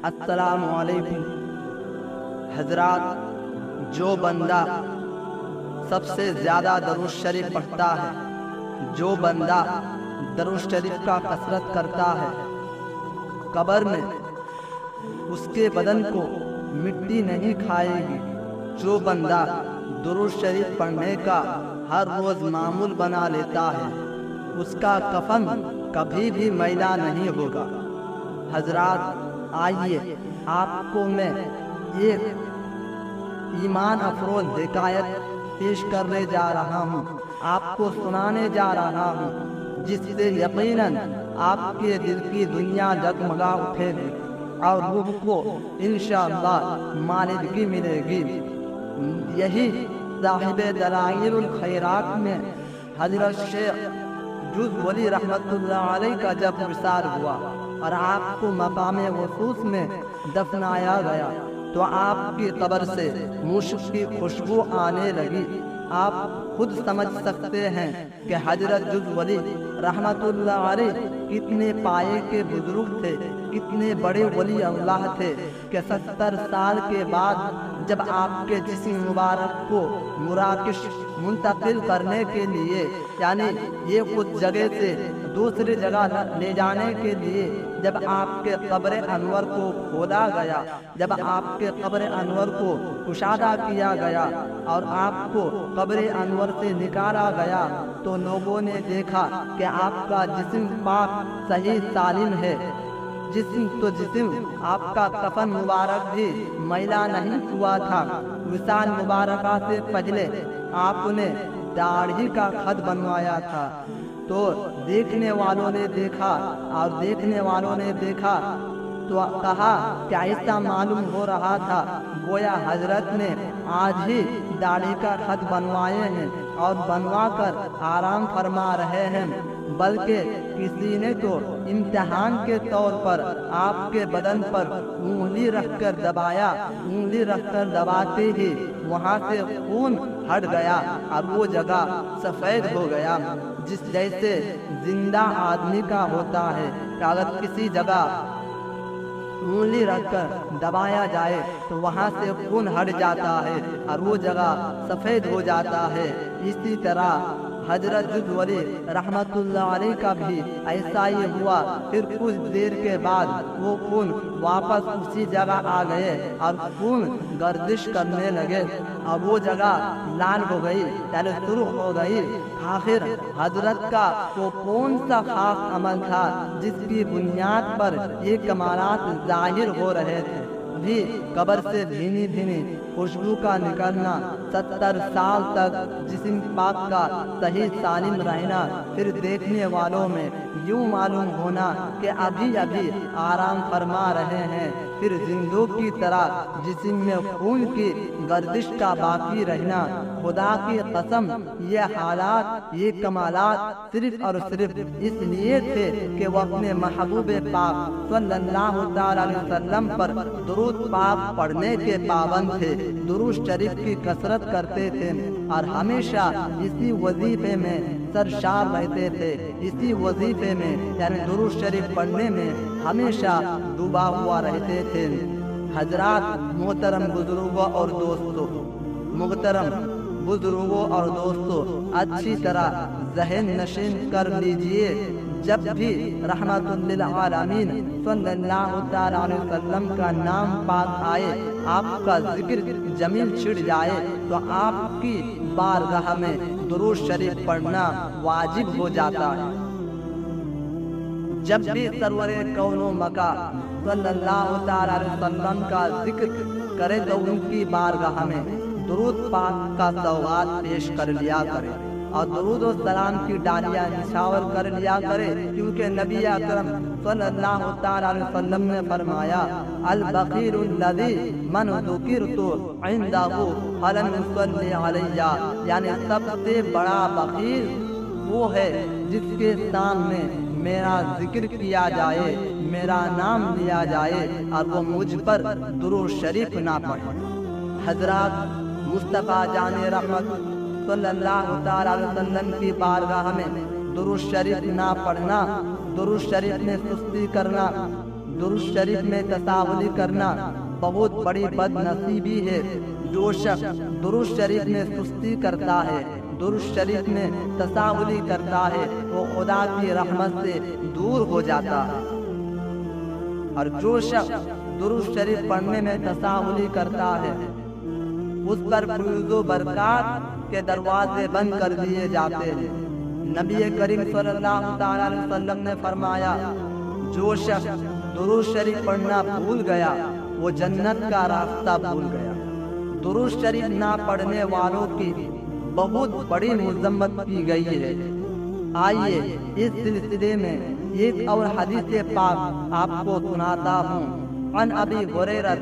السلام علیکم حضرات، جو بندہ سب سے زیادہ درود شریف پڑھتا ہے، جو بندہ درود شریف کا کثرت کرتا ہے، قبر میں اس کے بدن کو مٹی نہیں کھائے گی۔ جو بندہ درود شریف پڑھنے کا ہر روز معمول بنا لیتا ہے، اس کا کفن کبھی بھی میلا نہیں ہوگا۔ حضرات، آئیے آپ کو میں ایک ایمان افروز حکایت پیش کرنے جا رہا ہوں، آپ کو سنانے جا رہا ہوں، جس سے یقیناً آپ کے دل کی دنیا جگمگا اٹھے گی اور روح کو انشاءاللہ مالدگی ملے گی۔ یہی صاحب دلائل الخیرات میں حضرت شیخ جز ولی رحمت اللہ علیہ کا جب وصال ہوا اور آپ کو مقام وصوص میں دفنایا گیا تو آپ کی قبر سے مشک کی خوشبو آنے لگی۔ آپ خود سمجھ سکتے ہیں کہ حضرت جز ولی رحمت اللہ علیہ کتنے پائے کے بزرگ تھے، کتنے بڑے ولی اللہ تھے کہ 70 سال کے بعد جب آپ کے جسم مبارک کو مراکش منتقل کرنے کے لیے، یعنی یہ اس جگہ سے دوسری جگہ لے جانے کے لیے جب آپ کے قبر انور کو کھولا گیا، جب آپ کے قبر انور کو کشادہ کیا گیا اور آپ کو قبر انور سے نکالا گیا تو لوگوں نے دیکھا کہ آپ کا جسم پاک صحیح سالم ہے۔ جسم آپ کا کفن مبارک بھی میلا نہیں ہوا تھا۔ وصال مبارکہ سے پہلے آپ نے داڑھی کا خط بنوایا تھا، تو دیکھنے والوں نے دیکھا تو کہا کہ ایسا معلوم ہو رہا تھا گویا حضرت نے آج ہی داڑھی کا خط بنوائے ہیں اور بنوا کر آرام فرما رہے ہیں، بلکہ کسی نے تو امتحان کے طور پر آپ کے بدن پر انگلی رکھ کر دبایا۔ انگلی رکھ کر دباتے ہی وہاں سے خون ہٹ گیا اور وہ جگہ سفید ہو گیا، جس جیسے زندہ آدمی کا ہوتا ہے کہ اگر کسی جگہ انگلی رکھ کر دبایا جائے تو وہاں سے خون ہٹ جاتا ہے اور وہ جگہ سفید ہو جاتا ہے۔ اسی طرح حضرت جز ولی رحمت اللہ علیہ کا بھی ایسا ہی ہوا۔ پھر کچھ دیر کے بعد وہ خون واپس اسی جگہ آ گئے اور خون گردش کرنے لگے اور وہ جگہ لال ہو گئی، یعنی سرخ ہو گئی۔ آخر حضرت کا وہ کون سا خاص عمل تھا جس کی بنیاد پر یہ کمالات ظاہر ہو رہے تھے؟ بھی قبر سے بھینی بھینی خوشبو کا نکلنا، 70 سال تک جسم پاک کا صحیح سالم رہنا، پھر دیکھنے والوں میں یوں معلوم ہونا کہ ابھی آرام فرما رہے ہیں، پھر زندوں کی طرح جسم میں خون کی گردش کا باقی رہنا۔ خدا کی قسم، یہ حالات، یہ کمالات صرف اور صرف اس لیے تھے کہ وہ اپنے محبوب پاک صلی اللہ علیہ وسلم پر درود پاک پڑھنے کے پابند تھے، درود شریف کی کثرت کرتے تھے اور ہمیشہ اسی وظیفے میں سرشار رہتے تھے، اسی وظیفے میں یعنی درود شریف پڑھنے میں ہمیشہ ڈوبا ہوا رہتے تھے۔ حضرات، محترم بزرگوں اور دوستوں، اچھی طرح ذہن نشین کر لیجئے، جب بھی رحمت للعالمین صلی اللہ علیہ وسلم کا نام پاک آئے، آپ کا ذکر جمیل چھڑ جائے تو آپ کی بارگاہ میں درود شریف پڑھنا واجب ہو جاتا ہے۔ جب بھی سرور کون و مکان صلی اللہ علیہ وسلم کا ذکر کرے تو ان کی بارگاہ میں درود پاک کا سوغات پیش کر لیا کرے اور درود و سلام کی ڈالیاں نچھاور کر لیا کرے، کیونکہ نبی اکرم صلی اللہ علیہ وسلم نے فرمایا، البخیل الذی من ذکرت عندہ فلم یصلی علیہ، یعنی سب سے بڑا بخیل وہ ہے جس کے سامنے میرا ذکر کیا جائے، میرا نام لیا جائے اور وہ مجھ پر درود شریف نہ پڑھے۔ حضرات، مصطفیٰ جان رحمت صلی اللہ علیہ وسلم کی بارگاہ میں درود شریف نہ پڑھنا، درود شریف میں سستی کرنا، درود شریف میں تساہلی کرنا بہت بڑی بد نصیبی ہے۔ جو شخص درود شریف میں سستی کرتا ہے، درود شریف میں تساہلی کرتا ہے، وہ خدا کی رحمت سے دور ہو جاتا ہے۔ اور جو شخص درود شریف پڑھنے میں تساہلی کرتا ہے، اس پر فیض و برکات کے دروازے بند کر دیے جاتے ہیں۔ نبی کریم صلی اللہ تعالی علیہ وسلم نے فرمایا، جو شخص درود شریف پڑھنا بھول گیا وہ جنت کا راستہ بھول گیا۔ درود شریف نہ پڑھنے والوں کی بہت بڑی مذمت کی گئی ہے۔ آئیے اس سلسلے میں ایک اور حدیث پاک آپ کو سناتا ہوں۔ عن ابی ہریرہ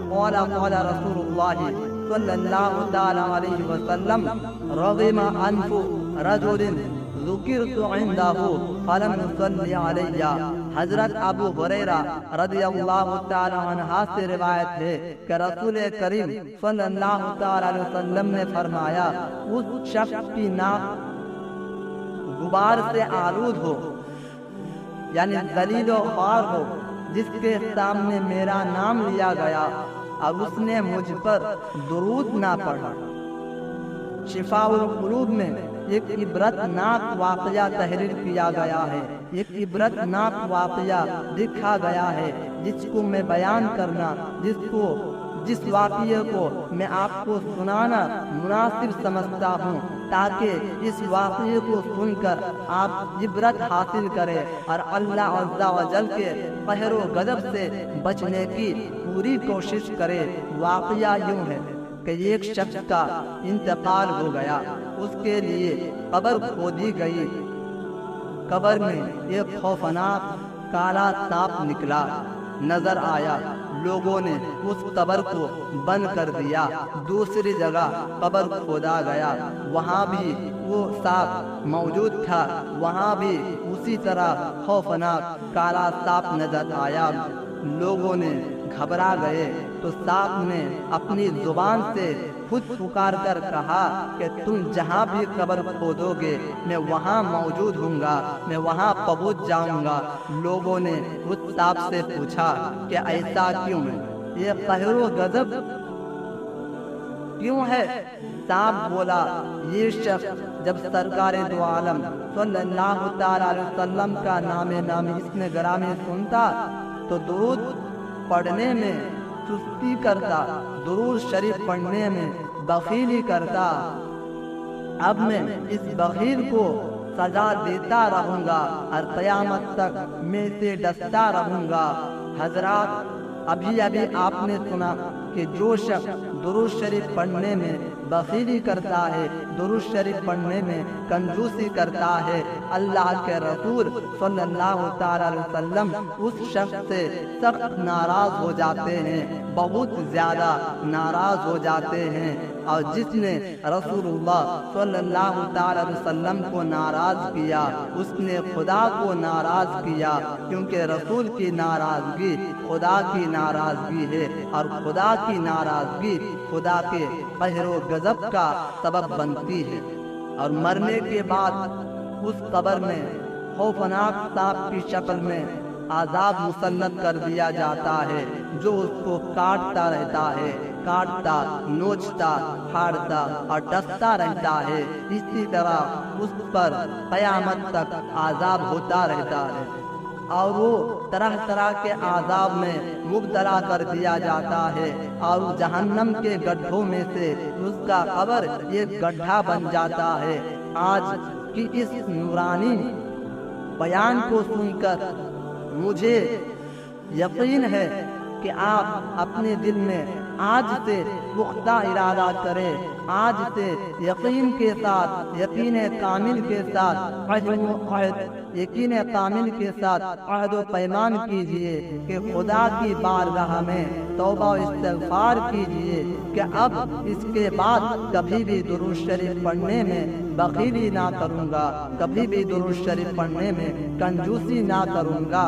قال قال رسول اللہ صلی اللہ تعالی علیہ وسلم رغم انف رجل ذکرت عنده فلم يصلي علی۔ حضرت ابو ہریرہ رضی اللہ تعالی عنہ سے روایت ہے کہ رسول کریم صلی اللہ تعالی علیہ وسلم نے فرمایا، اس شخص کی ناک غبار سے آلود ہو، یعنی ذلیل و خوار ہو، جس کے سامنے میرا نام لیا گیا اور اس نے مجھ پر درود نہ پڑھا۔ شفاء القلوب میں ایک عبرت ناک واقعہ تحریر کیا گیا ہے، ایک عبرت ناک واقعہ لکھا گیا ہے جس کو میں بیان کرنا، جس واقعے کو میں آپ کو سنانا مناسب سمجھتا ہوں، تاکہ اس واقعے کو سن کر آپ عبرت حاصل کریں اور اللہ عز و جل کے قہر و غضب سے بچنے کی پوری کوشش کریں۔ واقعہ یوں ہے کہ ایک شخص کا انتقال ہو گیا، اس کے لیے قبر کھودی گئی۔ قبر میں ایک خوفناک کالا سانپ نکلا نظر آیا۔ لوگوں نے اس قبر کو بند کر دیا۔ دوسری جگہ قبر کھودا گیا، وہاں بھی وہ سانپ موجود تھا، وہاں بھی اسی طرح خوفناک کالا سانپ نظر آیا۔ لوگوں نے گھبرا گئے تو سانپ نے اپنی زبان سے خود پکار کر کہا کہ تم جہاں بھی قبر کھودو گے میں وہاں موجود ہوں گا، میں وہاں پہنچ جاؤں گا۔ لوگوں نے اس سانپ سے پوچھا کہ ایسا کیوں ہے، یہ قہر و غضب کیوں ہے؟ سانپ بولا، یہ شخص جب سرکار دو عالم صلی اللہ تعالی علیہ وسلم کا نام اسم گرامی سنتا تو درود پڑھنے میں سستی کرتا، درود شریف پڑھنے میں بخیلی کرتا۔ اب میں اس بخیل کو سزا دیتا رہوں گا اور قیامت تک میں سے ڈستا رہوں گا۔ حضرات، ابھی آپ نے سنا کہ جو شخص درود شریف پڑھنے میں بخیلی کرتا ہے، درود شریف پڑھنے میں کنجوسی کرتا ہے، اللہ کے رسول صلی اللہ تعالی علیہ وسلم اس شخص سے سخت ناراض ہو جاتے ہیں، بہت زیادہ ناراض ہو جاتے ہیں۔ اور جس نے رسول اللہ صلی اللہ تعالی علیہ وسلم کو ناراض کیا، اس نے خدا کو ناراض کیا، کیونکہ رسول کی ناراضگی خدا کی ناراضگی ہے، اور خدا کی ناراضگی خدا کے قہر و غضب کا سبب بنتی ہے۔ اور مرنے کے بعد اس قبر میں خوفناک سانپ کی شکل میں عذاب مسلط کر دیا جاتا ہے، جو اس کو کاٹتا رہتا ہے، کاٹتا، نوچتا، پھاڑتا اور ڈستا رہتا ہے۔ اسی طرح اس پر قیامت تک عذاب ہوتا رہتا ہے، اور وہ طرح طرح کے عذاب میں مبتلا کر دیا جاتا ہے، اور جہنم کے گڈھوں میں سے اس کا قبر ایک گڈھا بن جاتا ہے۔ آج کی اس نورانی بیان کو سن کر مجھے یقین ہے کہ آپ اپنے دل میں آج سے پختہ ارادہ کریں، آج سے یقین کے ساتھ، یقین کامل کے ساتھ یقین کامل کے ساتھ عہد و پیمان کیجئے کہ خدا کی بارگاہ میں توبہ و استغفار کیجئے کہ اب اس کے بعد کبھی بھی درود شریف پڑھنے میں بخیلی نہ کروں گا، کبھی بھی درود شریف پڑھنے میں کنجوسی نہ کروں گا۔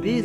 20